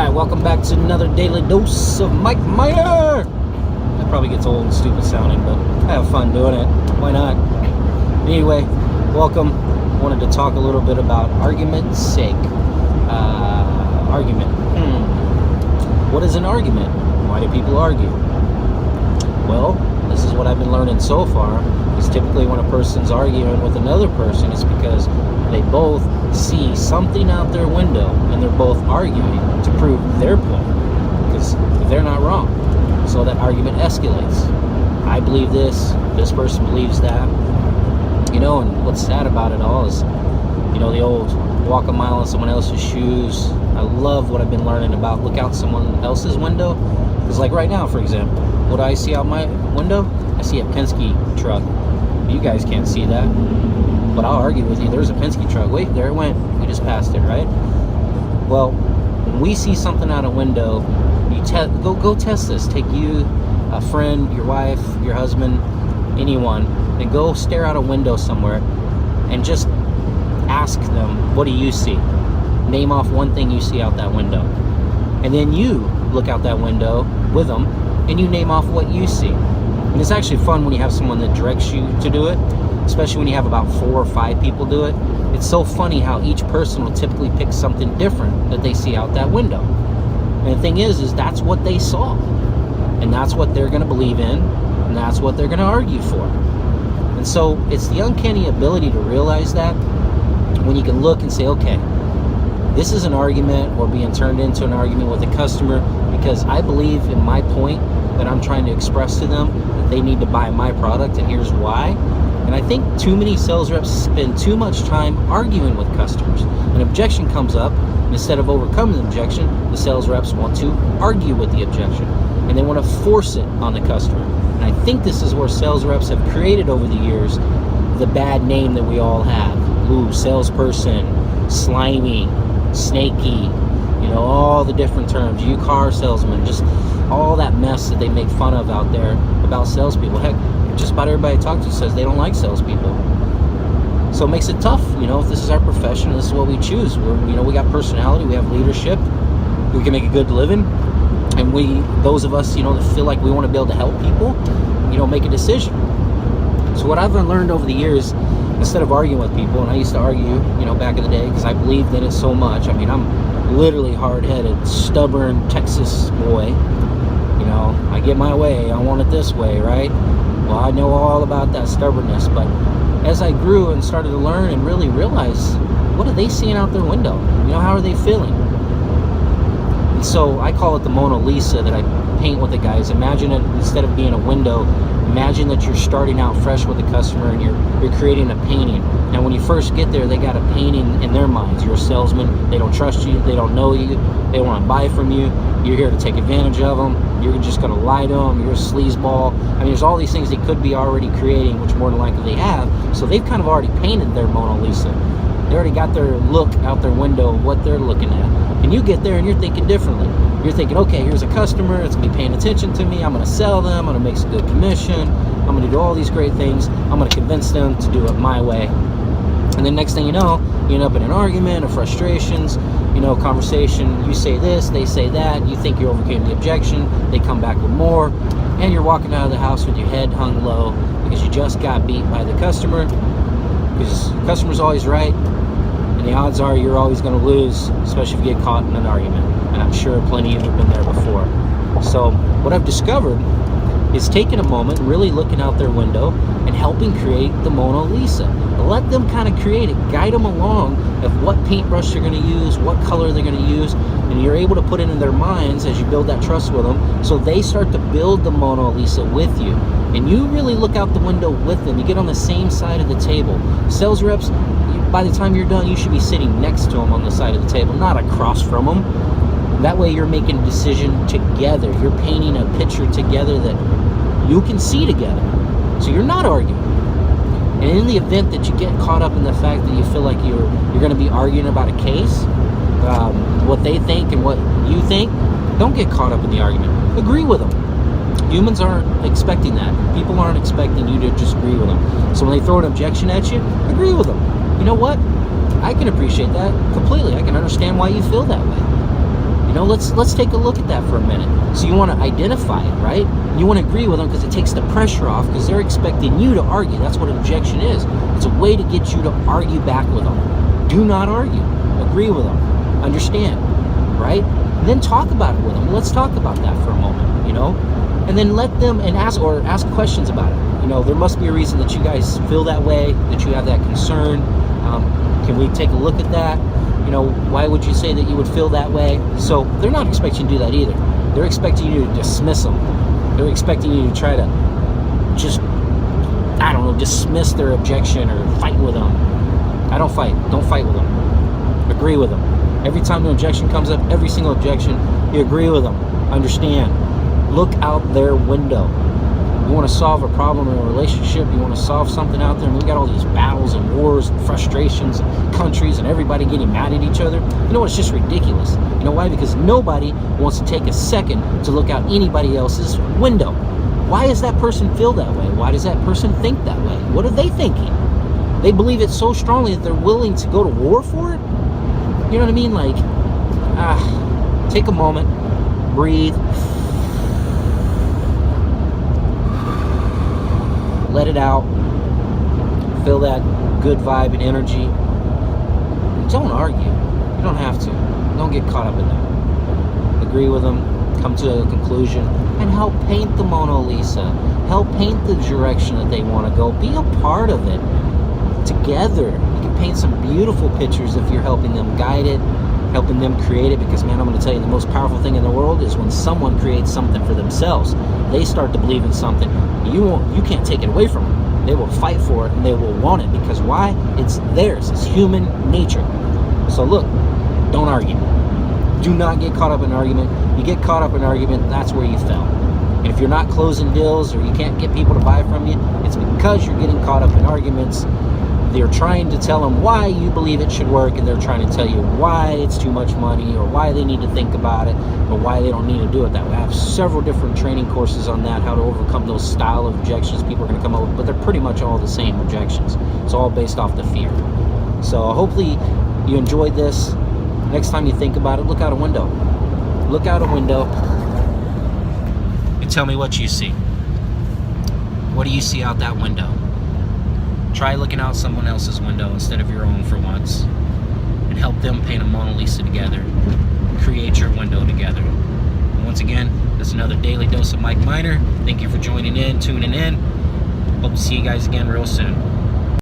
Alright, welcome back to another daily dose of Mynar. That probably gets old and stupid sounding, but I have fun doing it. Why not? Anyway, welcome. Wanted to talk a little bit about argument's sake. Argument. What is an argument? Why do people argue? Well, this is what I've been learning so far, is typically when a person's arguing with another person, it's because they both see something out their window and they're both arguing to prove their point, because they're not wrong. So that argument escalates. I believe this person believes that. And what's sad about it all is, the old walk a mile in someone else's shoes. I love what I've been learning about look out someone else's window. Because like right now, for example, what do I see out my window? I see a Penske truck. You guys can't see that, but I'll argue with you. There's a Penske truck. Wait, there it went. We just passed it, right? Well, when we see something out a window, you go test this. Take you, a friend, your wife, your husband, anyone, and go stare out a window somewhere and just ask them, what do you see? Name off one thing you see out that window. And then you look out that window with them and you name off what you see. And it's actually fun when you have someone that directs you to do it, especially when you have about 4 or 5 people do it. It's so funny how each person will typically pick something different that they see out that window. And the thing is that's what they saw. And that's what they're going to believe in. And that's what they're going to argue for. And so it's the uncanny ability to realize that when you can look and say, okay, this is an argument or being turned into an argument with a customer because I believe in my point that I'm trying to express to them that they need to buy my product, and here's why. And I think too many sales reps spend too much time arguing with customers. An objection comes up, and instead of overcoming the objection, the sales reps want to argue with the objection, and they want to force it on the customer. And I think this is where sales reps have created over the years the bad name that we all have. Ooh, salesperson, slimy, snaky, all the different terms, you car salesman, just all that mess that they make fun of out there about salespeople. Heck, just about everybody I talk to says they don't like salespeople. So it makes it tough, if this is our profession, this is what we choose. We got personality, we have leadership, we can make a good living, and those of us, that feel like we want to be able to help people, make a decision. So what I've learned over the years, instead of arguing with people, and I used to argue, back in the day because I believed in it so much. I mean, I'm literally hard-headed, stubborn Texas boy. I get my way, I want it this way, right? Well, I know all about that stubbornness, but as I grew and started to learn and really realize, what are they seeing out their window? How are they feeling? And so I call it the Mona Lisa that I paint with the guys. Imagine it, instead of being a window, imagine that you're starting out fresh with a customer and you're creating a painting. Now when you first get there, they got a painting in their minds. You're a salesman, they don't trust you, they don't know you, they want to buy from you, you're here to take advantage of them, you're just going to lie to them, you're a sleazeball. I mean, there's all these things they could be already creating, which more than likely they have. So they've kind of already painted their Mona Lisa. They already got their look out their window of what they're looking at. And you get there and you're thinking differently. You're thinking, okay, here's a customer, it's going to be paying attention to me, I'm going to sell them, I'm going to make some good commission, I'm going to do all these great things, I'm going to convince them to do it my way. And then next thing you know, you end up in an argument, of frustrations, conversation, you say this, they say that, you think you overcame the objection, they come back with more, and you're walking out of the house with your head hung low because you just got beat by the customer, because the customer's always right, and the odds are you're always going to lose, especially if you get caught in an argument. And I'm sure plenty of you have been there before. So what I've discovered is taking a moment, really looking out their window and helping create the Mona Lisa. Let them kind of create it, guide them along of what paintbrush they're going to use, what color they're going to use, and you're able to put it in their minds as you build that trust with them, so they start to build the Mona Lisa with you. And you really look out the window with them. You get on the same side of the table. Sales reps, by the time you're done, you should be sitting next to them on the side of the table, not across from them. That way you're making a decision together. You're painting a picture together that you can see together. So you're not arguing. And in the event that you get caught up in the fact that you feel like you're going to be arguing about a case, what they think and what you think, don't get caught up in the argument. Agree with them. Humans aren't expecting that. People aren't expecting you to just agree with them. So when they throw an objection at you, agree with them. You know what? I can appreciate that completely. I can understand why you feel that way. You know, let's take a look at that for a minute. So you want to identify it, right? You want to agree with them because it takes the pressure off, because they're expecting you to argue. That's what an objection is. It's a way to get you to argue back with them. Do not argue. Agree with them. Understand, right? And then talk about it with them. Let's talk about that for a moment, you know? And then let them ask questions about it. You know, there must be a reason that you guys feel that way, that you have that concern. Can we take a look at that? You know, why would you say that you would feel that way? So they're not expecting you to do that either. They're expecting you to dismiss them. They're expecting you to try to just, I don't know, dismiss their objection or fight with them. I don't fight. Don't fight with them. Agree with them. Every time an objection comes up, every single objection, you agree with them. Understand. Look out their window. You want to solve a problem in a relationship, you want to solve something out there, and we got all these battles and wars and frustrations and countries and everybody getting mad at each other. You know what? It's just ridiculous. You know why? Because nobody wants to take a second to look out anybody else's window. Why does that person feel that way? Why does that person think that way? What are they thinking? They believe it so strongly that they're willing to go to war for it? You know what I mean? Like, take a moment, breathe, let it out, feel that good vibe and energy. Don't argue. You don't have to. Don't get caught up in that. Agree with them, come to a conclusion, and help paint the Mona Lisa. Help paint the direction that they want to go. Be a part of it together. You can paint some beautiful pictures if you're helping them guide it, helping them create it, because man, I'm going to tell you, the most powerful thing in the world is when someone creates something for themselves. They start to believe in something. You can't take it away from them. They will fight for it and they will want it, because why? It's theirs. It's human nature. So look, don't argue. Do not get caught up in an argument. You get caught up in an argument, that's where you fell. And if you're not closing deals or you can't get people to buy from you, it's because you're getting caught up in arguments. They're trying to tell them why you believe it should work, and they're trying to tell you why it's too much money, or why they need to think about it, or why they don't need to do it that way. I have several different training courses on that, how to overcome those style of objections people are going to come up with, but they're pretty much all the same objections. It's all based off the fear. So hopefully you enjoyed this. Next time you think about it, look out a window. Look out a window and tell me what you see. What do you see out that window? Try looking out someone else's window instead of your own for once, and help them paint a Mona Lisa together. Create your window together. And once again, this is another Daily Dose of Mynar. Thank you for joining in, tuning in. Hope to see you guys again real soon.